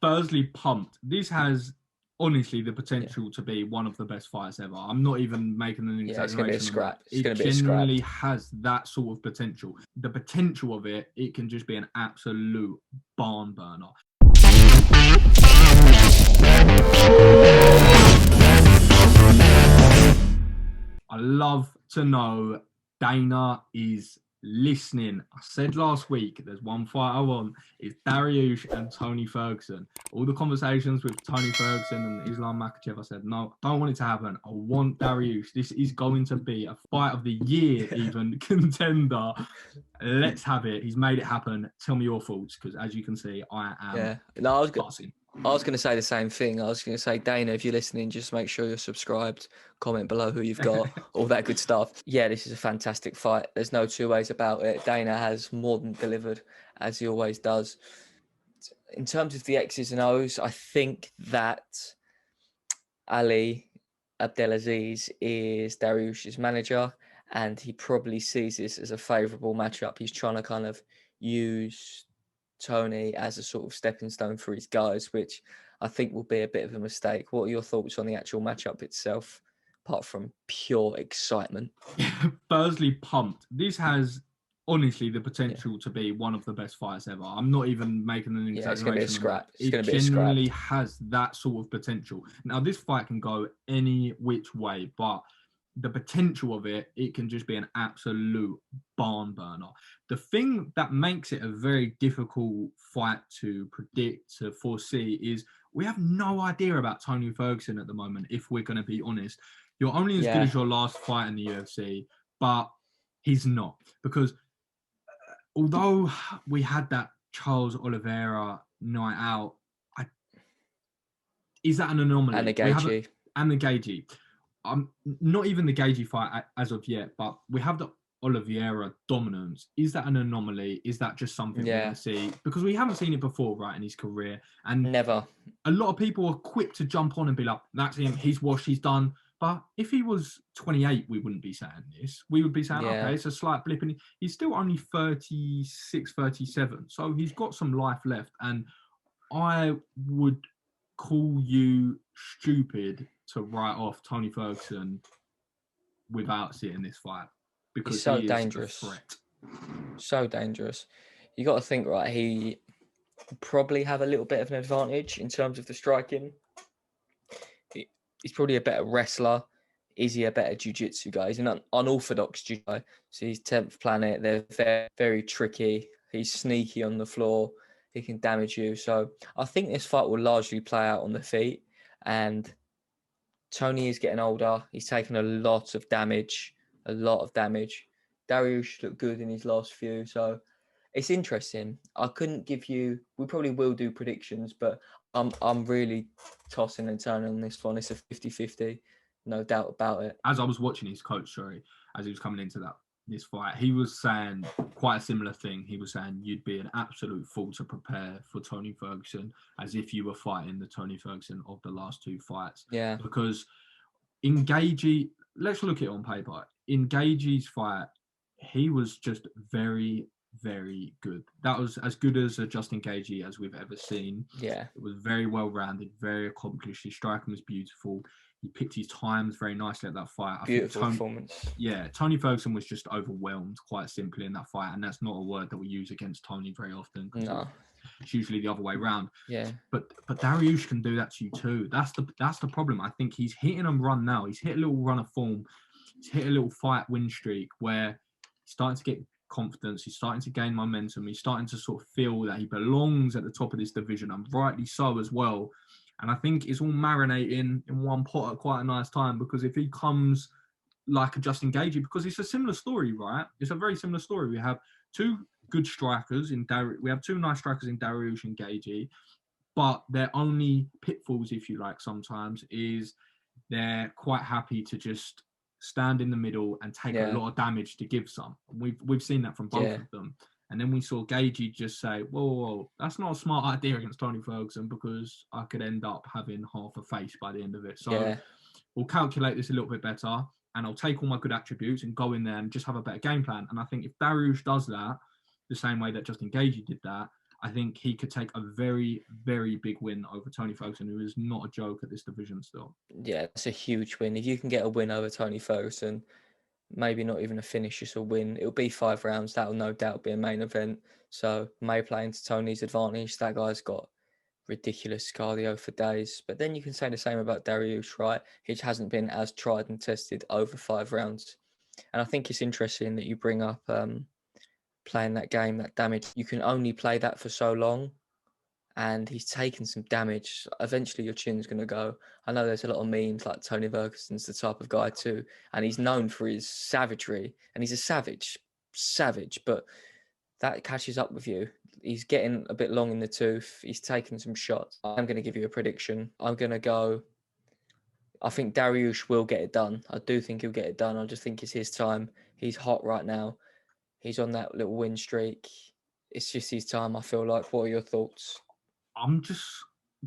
Firstly, pumped. This has honestly the potential to be one of the best fights ever. I'm not even making an Yeah, it's going to be a exaggeration on that. scrap. It's It going to be a scrap. genuinely has that sort of potential. The potential of it, it can just be an absolute barn burner. I love to know Dana is listening. I said last week, there's one fight I want. It's Dariush and Tony Ferguson. All the conversations with Tony Ferguson and Islam Makhachev, I said, no, I don't want it to happen. I want Dariush. This is going to be a fight of the year, even contender. Let's have it. He's made it happen. Tell me your thoughts, because as you can see, I am buzzing. I was going to say the same thing. I was going to say, Dana, if you're listening, just make sure you're subscribed, comment below who you've got, all that good stuff. Yeah, this is a fantastic fight. There's no two ways about it. Dana has more than delivered, as he always does. In terms of the X's and O's, I think that Ali Abdelaziz is Dariush's manager, and he probably sees this as a favourable matchup. He's trying to kind of use Tony as a sort of stepping stone for his guys, which I think will be a bit of a mistake. What are your thoughts on the actual matchup itself, apart from pure excitement? Firstly, pumped. This has honestly the potential to be one of the best fights ever. I'm not even making an exaggeration. It's going to be a scrap. It genuinely has that sort of potential. Now, this fight can go any which way, but the potential of it, it can just be an absolute barn burner. The thing that makes it a very difficult fight to predict, to foresee, is we have no idea about Tony Ferguson at the moment, if we're going to be honest. You're only as good as your last fight in the UFC, but he's not. Because although we had that Charles Oliveira night out, is that an anomaly? And the Gaethje. And the Gaethje. Not even the Gaethje fight as of yet, but we have the Oliveira dominance. Is that an anomaly? Is that just something we're going to see? Because we haven't seen it before, right, in his career. And never. A lot of people are quick to jump on and be like, that's him, he's washed, he's done. But if he was 28, we wouldn't be saying this. We would be saying, okay, it's a slight blip. And he's still only 36, 37. So he's got some life left. And I would call you stupid to write off Tony Ferguson without seeing this fight, because he's so dangerous. A threat. So dangerous. You got to think, right? He probably have a little bit of an advantage in terms of the striking. He's probably a better wrestler. Is he a better jiu-jitsu guy? He's an unorthodox jiu-jitsu guy. So he's 10th planet. They're very, very tricky. He's sneaky on the floor. He can damage you. So I think this fight will largely play out on the feet. And Tony is getting older. He's taken a lot of damage. Dariush looked good in his last few. So it's interesting. I couldn't give you... We probably will do predictions, but I'm really tossing and turning on this one. It's a 50-50. No doubt about it. As I was watching his coach, as he was coming into this fight, he was saying quite a similar thing. He was saying you'd be an absolute fool to prepare for Tony Ferguson as if you were fighting the Tony Ferguson of the last two fights. Yeah. Because in Gaethje, let's look at it on paper. In Gaethje's fight, he was just very, very good. That was as good as a Justin Gaethje as we've ever seen. Yeah. It was very well-rounded, very accomplished. His striking was beautiful. He picked his times very nicely at that fight. Beautiful performance. Yeah, Tony Ferguson was just overwhelmed, quite simply, in that fight, and that's not a word that we use against Tony very often. No, it's usually the other way around. Yeah, but Dariush can do that to you too. That's the problem. I think he's hitting a run now. He's hit a little run of form. He's hit a little fight win streak where he's starting to get confidence. He's starting to gain momentum. He's starting to sort of feel that he belongs at the top of this division, and rightly so as well. And I think it's all marinating in one pot at quite a nice time, because if he comes like a Justin Gaethje, because it's a similar story, right? It's a very similar story. We have two good strikers in we have two nice strikers in Dariush and Gaethje, but their only pitfalls, if you like, sometimes is they're quite happy to just stand in the middle and take a lot of damage to give some. We've seen that from both of them. And then we saw Gaethje just say, whoa, that's not a smart idea against Tony Ferguson, because I could end up having half a face by the end of it. So we'll calculate this a little bit better, and I'll take all my good attributes and go in there and just have a better game plan. And I think if Dariush does that the same way that Justin Gaethje did that, I think he could take a very, very big win over Tony Ferguson, who is not a joke at this division still. Yeah, it's a huge win. If you can get a win over Tony Ferguson, maybe not even a finish, just a win. It'll be 5 rounds. That'll no doubt be a main event. So may play into Tony's advantage. That guy's got ridiculous cardio for days. But then you can say the same about Dariush, right? He hasn't been as tried and tested over 5 rounds. And I think it's interesting that you bring up playing that game, that damage. You can only play that for so long. And he's taken some damage. Eventually your chin's going to go. I know there's a lot of memes like Tony Ferguson's the type of guy too. And he's known for his savagery. And he's a savage. But that catches up with you. He's getting a bit long in the tooth. He's taking some shots. I'm going to give you a prediction. I'm going to go... I think Dariush will get it done. I do think he'll get it done. I just think it's his time. He's hot right now. He's on that little win streak. It's just his time, I feel like. What are your thoughts? I'm just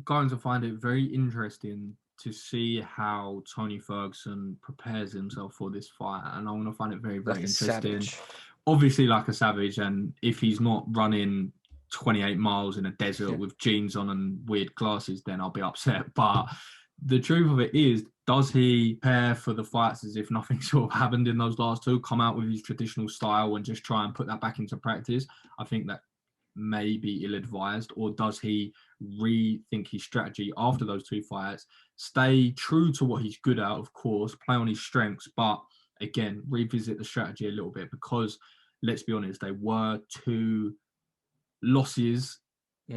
going to find it very interesting to see how Tony Ferguson prepares himself for this fight. And I want to find it very, very interesting. Savage. Obviously, like a savage. And if he's not running 28 miles in a desert with jeans on and weird glasses, then I'll be upset. But the truth of it is, does he prepare for the fights as if nothing sort of happened in those last two, come out with his traditional style and just try and put that back into practice? I think that may be ill-advised. Or does he rethink his strategy after those two fights, stay true to what he's good at, of course, play on his strengths, but again, revisit the strategy a little bit? Because let's be honest, they were 2 losses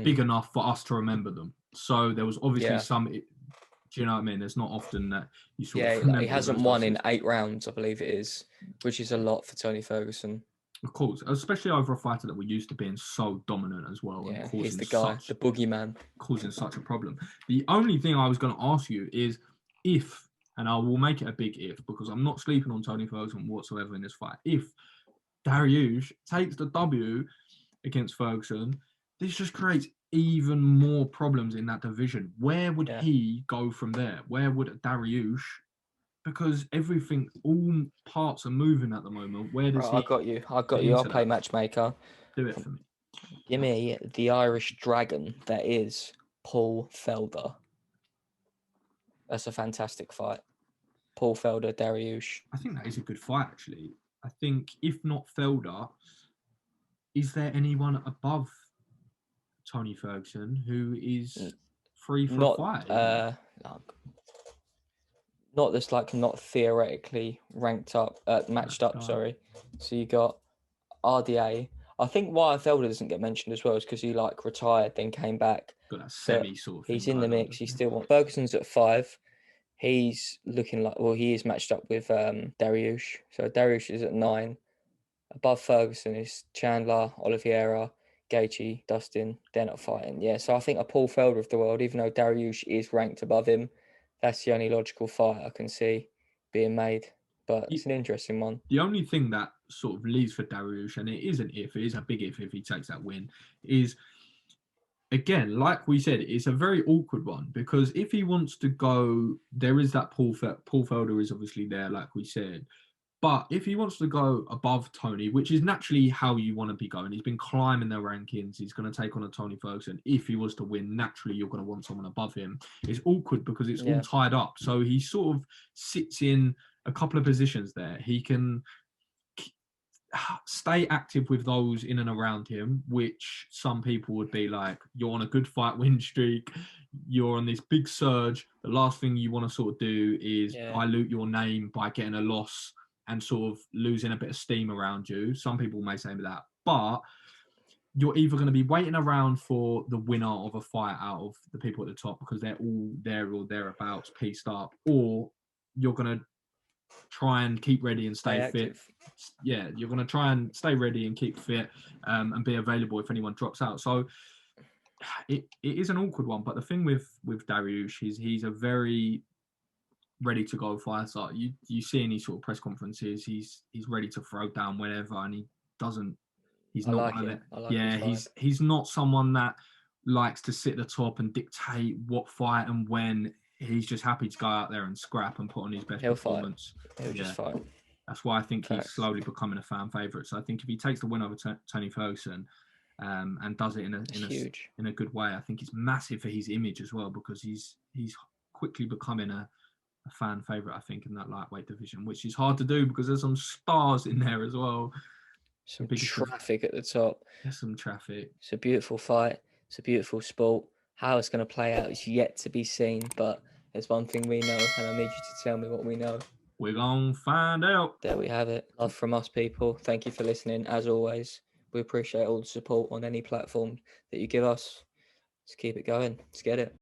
big enough for us to remember them. So there was obviously some... Do you know what I mean? There's not often that you sort of remember. He hasn't won in 8 rounds, I believe it is, which is a lot for Tony Ferguson. Of course, especially over a fighter that we're used to being so dominant as well. Yeah, and he's the guy, the boogeyman. Causing such a problem. The only thing I was going to ask you is if, and I will make it a big if, because I'm not sleeping on Tony Ferguson whatsoever in this fight, if Dariush takes the W against Ferguson, this just creates even more problems in that division. Where would he go from there? Where would Dariush... Because everything, all parts are moving at the moment. Where does he... I got you. I'll play matchmaker. Do it for me. Give me the Irish dragon that is Paul Felder. That's a fantastic fight. Paul Felder, Dariush. I think that is a good fight, actually. I think, if not Felder, is there anyone above Tony Ferguson who is free for a fight? Not that's like not theoretically matched up. Sorry. So you got RDA. I think why Felder doesn't get mentioned as well is because he like retired, then came back. Got that semi sort of thing. He's in the mix. He still wants. Ferguson's at 5. He's looking like he is matched up with Dariush. So Dariush is at 9. Above Ferguson is Chandler, Oliveira, Gaethje, Dustin. They're not fighting. Yeah. So I think a Paul Felder of the world, even though Dariush is ranked above him, that's the only logical fight I can see being made. But it's an interesting one. The only thing that sort of leaves for Dariush, and it is an if, it is a big if he takes that win, is, again, like we said, it's a very awkward one. Because if he wants to go, there is that Paul Felder is obviously there, like we said. But if he wants to go above Tony, which is naturally how you want to be going, he's been climbing the rankings, he's going to take on a Tony Ferguson. If he was to win, naturally you're going to want someone above him. It's awkward because it's all tied up. So he sort of sits in a couple of positions there. He can stay active with those in and around him, which some people would be like, you're on a good fight win streak, you're on this big surge. The last thing you want to sort of do is dilute your name by getting a loss and sort of losing a bit of steam around you. Some people may say that. But you're either going to be waiting around for the winner of a fight out of the people at the top because they're all there or thereabouts, pieced up, or you're going to try and keep ready and stay fit. Yeah, you're going to try and stay ready and keep fit and be available if anyone drops out. So it is an awkward one. But the thing with Dariush is he's a very ready to go fighter. You see in these sort of press conferences, he's ready to throw down whenever, and he doesn't. He's not one of it. He's not someone that likes to sit at the top and dictate what fight and when. He's just happy to go out there and scrap and put on his best performance. He'll just fight. That's why I think he's slowly becoming a fan favourite. So I think if he takes the win over Tony Ferguson, and does it Huge. in a good way. I think it's massive for his image as well, because he's quickly becoming a fan favorite, I think, in that lightweight division, which is hard to do because there's some stars in there as well. Some traffic at the top. There's some traffic. It's a beautiful fight. It's a beautiful sport. How it's going to play out is yet to be seen, but there's one thing we know, and I need you to tell me what we know. We're going to find out. There we have it. Love from us, people. Thank you for listening. As always, we appreciate all the support on any platform that you give us. Let's keep it going. Let's get it.